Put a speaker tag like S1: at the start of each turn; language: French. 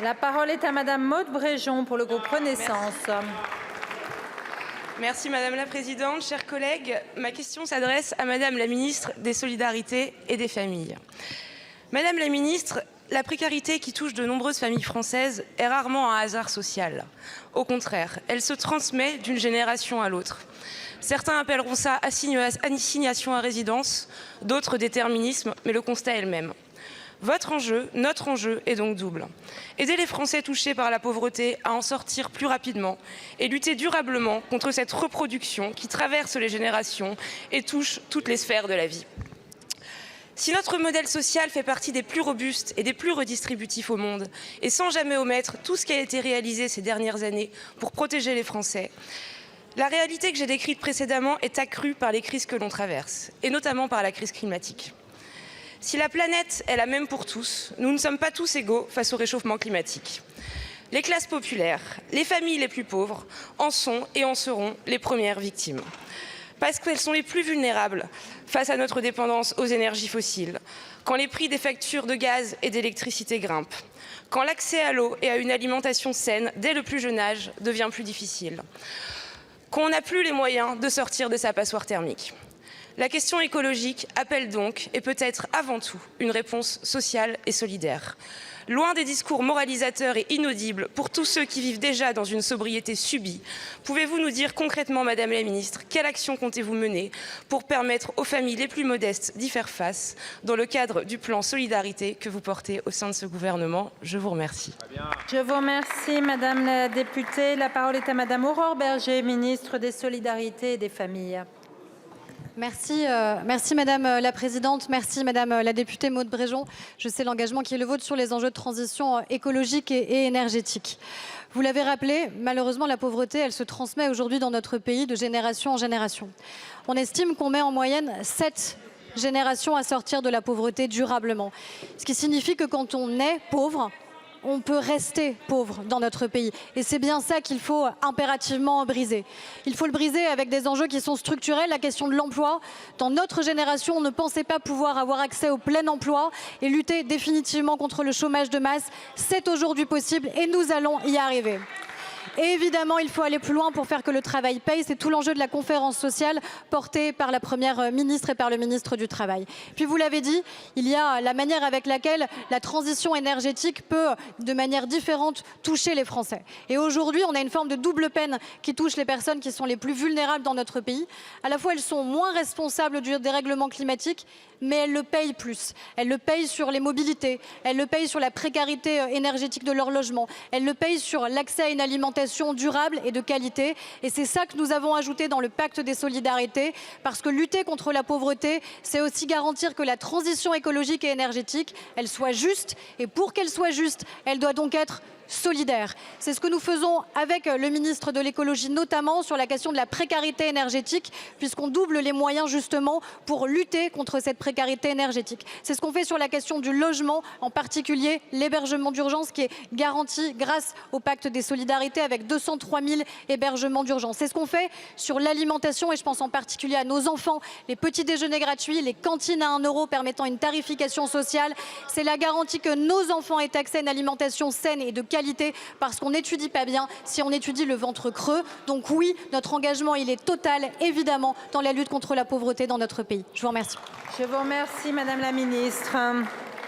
S1: La parole est à Madame Maude Bréjon pour le groupe Renaissance.
S2: Merci Madame la Présidente. Chers collègues, ma question s'adresse à Madame la Ministre des Solidarités et des Familles. Madame la Ministre, la précarité qui touche de nombreuses familles françaises est rarement un hasard social. Au contraire, elle se transmet d'une génération à l'autre. Certains appelleront ça assignation à résidence, d'autres déterminisme, mais le constat est le même. Votre enjeu, notre enjeu, est donc double. Aider les Français touchés par la pauvreté à en sortir plus rapidement et lutter durablement contre cette reproduction qui traverse les générations et touche toutes les sphères de la vie. Si notre modèle social fait partie des plus robustes et des plus redistributifs au monde, et sans jamais omettre tout ce qui a été réalisé ces dernières années pour protéger les Français, la réalité que j'ai décrite précédemment est accrue par les crises que l'on traverse, et notamment par la crise climatique. Si la planète est la même pour tous, nous ne sommes pas tous égaux face au réchauffement climatique. Les classes populaires, les familles les plus pauvres en sont et en seront les premières victimes. Parce qu'elles sont les plus vulnérables face à notre dépendance aux énergies fossiles, quand les prix des factures de gaz et d'électricité grimpent, quand l'accès à l'eau et à une alimentation saine dès le plus jeune âge devient plus difficile, qu'on n'a plus les moyens de sortir de sa passoire thermique. La question écologique appelle donc, et peut-être avant tout, une réponse sociale et solidaire. Loin des discours moralisateurs et inaudibles pour tous ceux qui vivent déjà dans une sobriété subie, pouvez-vous nous dire concrètement, Madame la Ministre, quelle action comptez-vous mener pour permettre aux familles les plus modestes d'y faire face dans le cadre du plan Solidarité que vous portez au sein de ce gouvernement? Je vous remercie.
S1: Je vous remercie, Madame la députée. La parole est à Madame Aurore Bergé, ministre des Solidarités et des Familles.
S3: Merci Madame la Présidente, merci Madame la députée Maude Bréjon. Je sais l'engagement qui est le vôtre sur les enjeux de transition écologique et énergétique. Vous l'avez rappelé, malheureusement la pauvreté, elle se transmet aujourd'hui dans notre pays de génération en génération. On estime qu'on met en moyenne 7 générations à sortir de la pauvreté durablement. Ce qui signifie que quand on est pauvre, on peut rester pauvre dans notre pays. Et c'est bien ça qu'il faut impérativement briser. Il faut le briser avec des enjeux qui sont structurels, la question de l'emploi. Dans notre génération, on ne pensait pas pouvoir avoir accès au plein emploi et lutter définitivement contre le chômage de masse. C'est aujourd'hui possible et nous allons y arriver. Et évidemment, il faut aller plus loin pour faire que le travail paye. C'est tout l'enjeu de la conférence sociale portée par la Première ministre et par le ministre du Travail. Puis vous l'avez dit, il y a la manière avec laquelle la transition énergétique peut, de manière différente, toucher les Français. Et aujourd'hui, on a une forme de double peine qui touche les personnes qui sont les plus vulnérables dans notre pays. À la fois, elles sont moins responsables du dérèglement climatique, mais elles le payent plus. Elles le payent sur les mobilités, elles le payent sur la précarité énergétique de leur logement, elles le payent sur l'accès à une alimentation durable et de qualité. Et c'est ça que nous avons ajouté dans le pacte des solidarités, parce que lutter contre la pauvreté, c'est aussi garantir que la transition écologique et énergétique, elle soit juste. Et pour qu'elle soit juste, elle doit donc être solidaire. C'est ce que nous faisons avec le ministre de l'écologie, notamment sur la question de la précarité énergétique, puisqu'on double les moyens justement pour lutter contre cette précarité énergétique. C'est ce qu'on fait sur la question du logement, en particulier l'hébergement d'urgence qui est garanti grâce au pacte des solidarités avec 203 000 hébergements d'urgence. C'est ce qu'on fait sur l'alimentation et je pense en particulier à nos enfants, les petits déjeuners gratuits, les cantines à 1 € permettant une tarification sociale. C'est la garantie que nos enfants aient accès à une alimentation saine et de qualité, parce qu'on n'étudie pas bien si on étudie le ventre creux. Donc oui, notre engagement, il est total, évidemment, dans la lutte contre la pauvreté dans notre pays. Je vous remercie.
S1: Je vous remercie, Madame la Ministre.